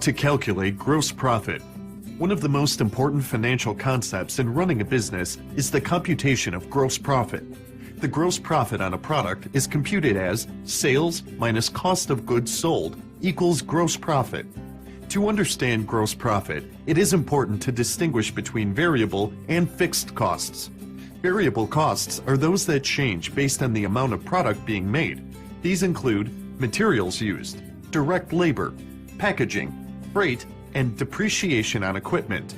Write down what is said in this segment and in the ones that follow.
to calculate gross profit. One of the most important financial concepts in running a business is the computation of gross profit. The gross profit on a product is computed as sales minus cost of goods sold equals gross profit. To understand gross profit, it is important to distinguish between variable and fixed costs. Variable costs are those that change based on the amount of product being made. These include materials used, direct labor, packaging, freight, and depreciation on equipment.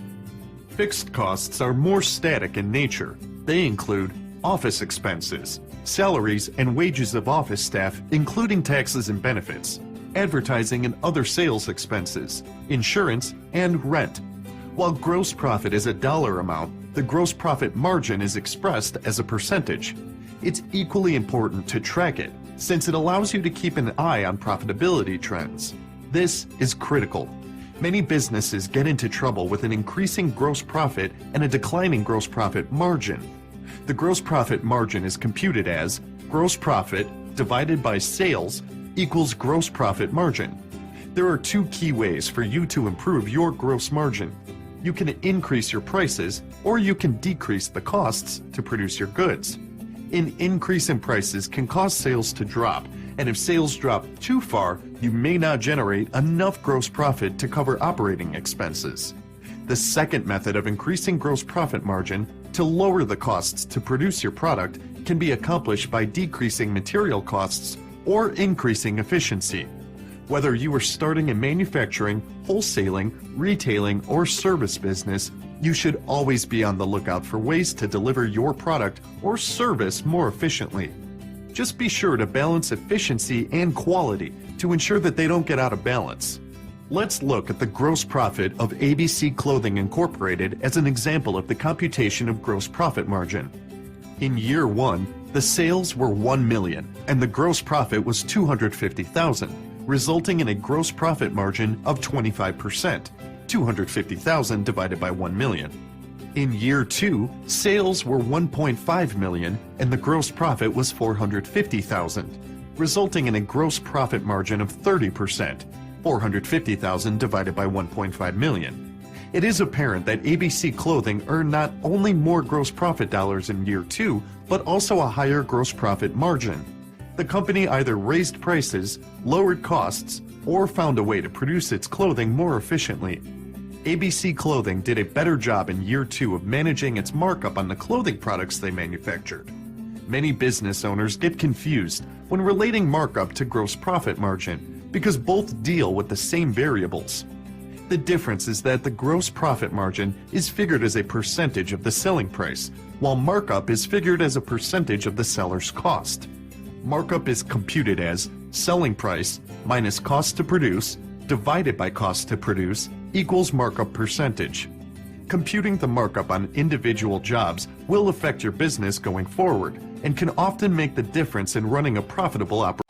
Fixed costs are more static in nature. They include office expenses, salaries and wages of office staff, including taxes and benefits, advertising and other sales expenses, insurance, and rent. While gross profit is a dollar amount, the gross profit margin is expressed as a percentage. It's equally important to track it, since it allows you to keep an eye on profitability trends. This is critical. Many businesses get into trouble with an increasing gross profit and a declining gross profit margin. The gross profit margin is computed as gross profit divided by sales equals gross profit margin. There are two key ways for you to improve your gross margin. You can increase your prices, or you can decrease the costs to produce your goods. An increase in prices can cause sales to drop, and if sales drop too far, you may not generate enough gross profit to cover operating expenses. The second method of increasing gross profit margin to lower the costs to produce your product can be accomplished by decreasing material costs or increasing efficiency. Whether you are starting a manufacturing, wholesaling, retailing, or service business, you should always be on the lookout for ways to deliver your product or service more efficiently. Just be sure to balance efficiency and quality to ensure that they don't get out of balance. Let's look at the gross profit of ABC Clothing Incorporated as an example of the computation of gross profit margin. In year 1, the sales were $1 million and the gross profit was $250,000, resulting in a gross profit margin of 25%, $250,000 divided by $1 million. In year 2, sales were $1.5 million and the gross profit was $450,000, resulting in a gross profit margin of 30%, $450,000 divided by $1.5 million. It is apparent that ABC Clothing earned not only more gross profit dollars in year 2, but also a higher gross profit margin. The company either raised prices, lowered costs, or found a way to produce its clothing more efficiently. ABC Clothing did a better job in year 2 of managing its markup on the clothing products they manufactured. Many business owners get confused when relating markup to gross profit margin because both deal with the same variables. The difference is that the gross profit margin is figured as a percentage of the selling price, while markup is figured as a percentage of the seller's cost. Markup is computed as selling price minus cost to produce divided by cost to produce equals markup percentage. Computing the markup on individual jobs will affect your business going forward and can often make the difference in running a profitable operation.